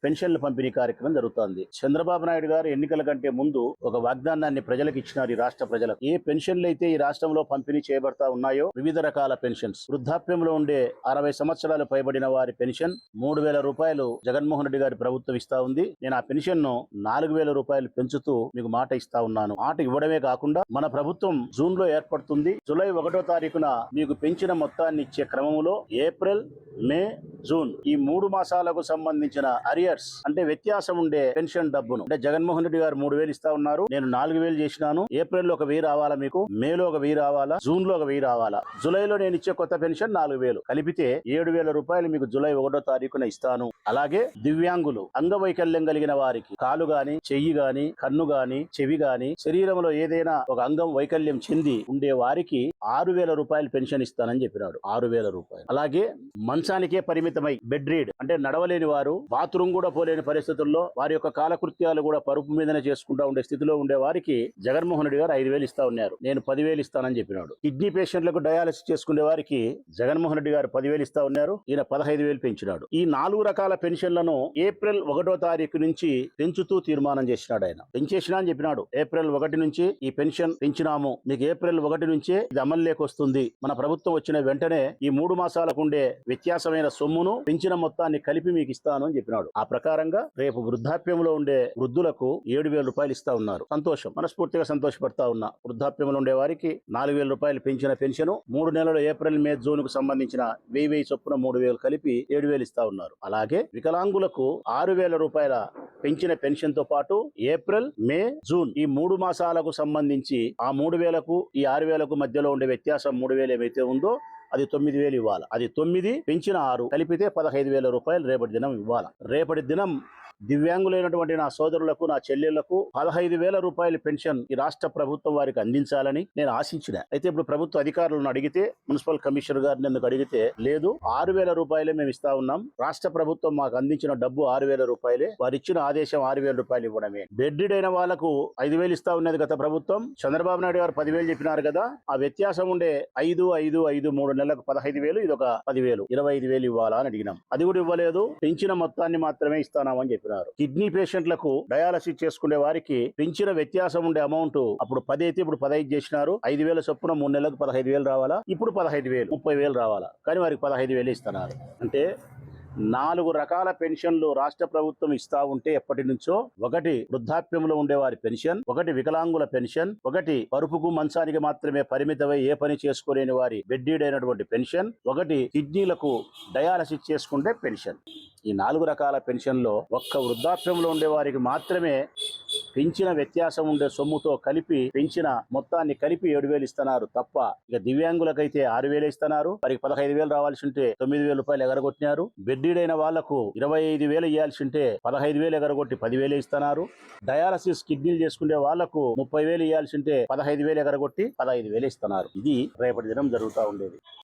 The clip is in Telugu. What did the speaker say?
పెన్షన్ల పంపిణీ కార్యక్రమం జరుగుతోంది. చంద్రబాబు నాయుడు గారు ఎన్నికల కంటే ముందు ఒక వాగ్దానాన్ని ప్రజలకు ఇచ్చినారు. ఈ రాష్ట్ర ప్రజలకు ఏ పెన్షన్లు అయితే ఈ రాష్ట్రంలో పంపిణీ చేయబడతా ఉన్నాయో వివిధ రకాల పెన్షన్స్, వృద్ధాప్యంలో ఉండే 60 సంవత్సరాలు పైబడిన వారి పెన్షన్ 3,000 రూపాయలు జగన్మోహన్ రెడ్డి గారి ప్రభుత్వం ఇస్తా ఉంది. నేను ఆ పెన్షన్ ను 4,000 రూపాయలు పెంచుతూ మీకు మాట ఇస్తా ఉన్నాను. మాట ఇవ్వడమే కాకుండా మన ప్రభుత్వం జూన్ లో ఏర్పడుతుంది. జూలై 1వ తారీఖున మీకు పెంచిన మొత్తాన్ని ఇచ్చే క్రమంలో ఏప్రిల్, మే, జూన్ ఈ 3 మాసాలకు సంబంధించిన అరియర్స్ అంటే వ్యత్యాసం ఉండే పెన్షన్ డబ్బును అంటే జగన్మోహన్ రెడ్డి గారు 3,000 ఇస్తా ఉన్నారు. నేను 4,000 చేసినాను. ఏప్రిల్ లో ఒక 1,000 రావాలా, మీకు మేలో ఒక 1,000 రావాలా, జూన్ లో ఒక 1,000 రావాలా, జూలైలో నేను ఇచ్చే కొత్త పెన్షన్ 4,000 కలిపితే 7,000 రూపాయలు మీకు జూలై 1వ తారీఖున ఇస్తాను. అలాగే దివ్యాంగులు, అంగవైకల్యం కలిగిన వారికి కాలు గాని, చెయ్యి గాని, కన్ను గాని, చెవి గాని, శరీరంలో ఏదైనా ఒక అంగం వైకల్యం చెంది ఉండే వారికి 6,000 రూపాయలు పెన్షన్ ఇస్తానని చెప్పినాడు. 6,000 రూపాయలు. అలాగే మంచానికే పరిమితమై బెడ్ రీడ్ అంటే నడవలేని వారు, బాత్రూమ్ కూడా పోలేని పరిస్థితుల్లో వారి యొక్క కాలకృత్యాలు కూడా పరుపు మీదనే చేసుకుంటా ఉండే స్థితిలో ఉండే వారికి జగన్మోహన్ రెడ్డి గారు 5,000 ఇస్తా ఉన్నారు. నేను 10,000 ఇస్తానని చెప్పినాడు. కిడ్నీ పేషెంట్లకు డయాలసిస్ చేసుకునే వారికి జగన్మోహన్ రెడ్డి గారు 10,000 ఇస్తా ఉన్నారు. ఈయన 15,000 పెంచినాడు. ఈ 4 రకాల పెన్షన్లను ఏప్రిల్ 1వ తారీఖు నుంచి పెంచుతూ తీర్మానం చేసినాడు. ఆయన పెంచేసినా అని చెప్పినాడు. ఏప్రిల్ 1 నుంచి ఈ పెన్షన్ పెంచినాము, మీకు ఏప్రిల్ 1 నుంచే ఇది అమల్లోకి వస్తుంది. మన ప్రభుత్వం వచ్చిన వెంటనే ఈ 3 మాసాలకు ఉండే వ్యత్యాసమైన సొమ్మును పెంచిన మొత్తాన్ని కలిపి మీకు ఇస్తాను అని చెప్పినాడు. ఆ ప్రకారంగా రేపు వృద్ధాప్యంలో ఉండే వృద్ధులకు 7,000 రూపాయలు ఇస్తా ఉన్నారు. సంతోషం, మనస్ఫూర్తిగా సంతోషపడతా ఉన్నా. వృద్ధాప్యంలో ఉండే వారికి 4,000 రూపాయలు పెంచిన పెన్షన్ 3 నెలలు ఏప్రిల్, మే, జూన్ కు సంబంధించిన 1,000 చొప్పున 3,000 కలిపి 7,000 ఇస్తా ఉన్నారు. అలాగే వికలాంగులకు 6,000 రూపాయల పెంచిన పెన్షన్ తో పాటు ఏప్రిల్, మే, జూన్ ఈ 3 మాసాలకు సంబంధించి ఆ 3,000కు ఈ 6,000కు మధ్యలో ఉండే వ్యత్యాసం 3,000 ఏమైతే ఉందో అది 9,000 ఇవ్వాలి. అది 9 పెంచిన 6 కలిపితే 15,000 రూపాయలు రేపటి దినం ఇవ్వాలి. రేపటి దినం దివ్యాంగులైనటువంటి నా సోదరులకు, నా చెల్లెళ్లకు 15,000 రూపాయల పెన్షన్ ఈ రాష్ట్ర ప్రభుత్వం వారికి అందించాలని నేను ఆశించిన. అయితే ఇప్పుడు ప్రభుత్వ అధికారులను అడిగితే, మున్సిపల్ కమిషనర్ గారిని ఎందుకు అడిగితే, లేదు 6,000 రూపాయలే మేము ఇస్తా ఉన్నాం, రాష్ట్ర ప్రభుత్వం మాకు అందించిన డబ్బు 6,000 రూపాయలే, వారు ఇచ్చిన ఆదేశం 6,000 రూపాయలు ఇవ్వడమే. బెడ్డెడ్ అయిన వాళ్లకు 5,000 ఇస్తా ఉన్నది గత ప్రభుత్వం. చంద్రబాబు నాయుడు గారు 10,000 చెప్పినారు కదా, ఆ వ్యత్యాసం ఉండే 5, 5, 5 3 నెలలకు 15,000, ఇది ఒక 10,000 25,000 ఇవ్వాలా అని అడిగినాం. అది కూడా ఇవ్వలేదు. పెంచిన మొత్తాన్ని మాత్రమే ఇస్తానామని చెప్పినారు. కిడ్నీ పేషెంట్లకు డయాలసిస్ చేసుకునే వారికి పెంచిన వ్యత్యాసం ఉండే అమౌంట్ అప్పుడు 10 అయితే ఇప్పుడు 15 చేసినారు. 5,000 చొప్పున 3 నెలలకు 15,000 రావాలా, ఇప్పుడు 15,000 30,000 రావాలా, కానీ వారికి 15,000 ఇస్తున్నారు. అంటే 4 రకాల పెన్షన్లు రాష్ట్ర ప్రభుత్వం ఇస్తా ఉంటే ఎప్పటి నుంచో, ఒకటి వృద్ధాప్యంలో ఉండేవారి పెన్షన్, ఒకటి వికలాంగుల పెన్షన్, ఒకటి పరుపుకు మంచానికి మాత్రమే పరిమితమై ఏ పని చేసుకోలేని వారి బెడ్డీడ్ అయినటువంటి పెన్షన్, ఒకటి కిడ్నీలకు డయాలసిస్ చేసుకుంటే పెన్షన్. ఈ 4 రకాల పెన్షన్లో ఒక్క వృద్ధాప్యంలో ఉండే వారికి మాత్రమే పెంచిన వ్యత్యాసం ఉండే సొమ్ముతో కలిపి పెంచిన మొత్తాన్ని కలిపి 7,000 ఇస్తున్నారు తప్ప, ఇక దివ్యాంగులకైతే 6,000 ఇస్తున్నారు. వారికి 15,000 రావాల్సి ఉంటే 9,000 రూపాయలు ఎగరగొట్టినారు. బెడ్డీడైన వాళ్లకు 25,000 ఇవ్వాల్సి ఉంటే 15,000 ఎగరగొట్టి 10,000 ఇస్తున్నారు. డయాలసిస్ కిడ్నీలు చేసుకునే వాళ్లకు 30,000 ఇవ్వాల్సి ఉంటే 15,000 ఎగరగొట్టి 15,000 ఇస్తున్నారు. ఇది రేపటి దినం జరుగుతూ ఉండేది.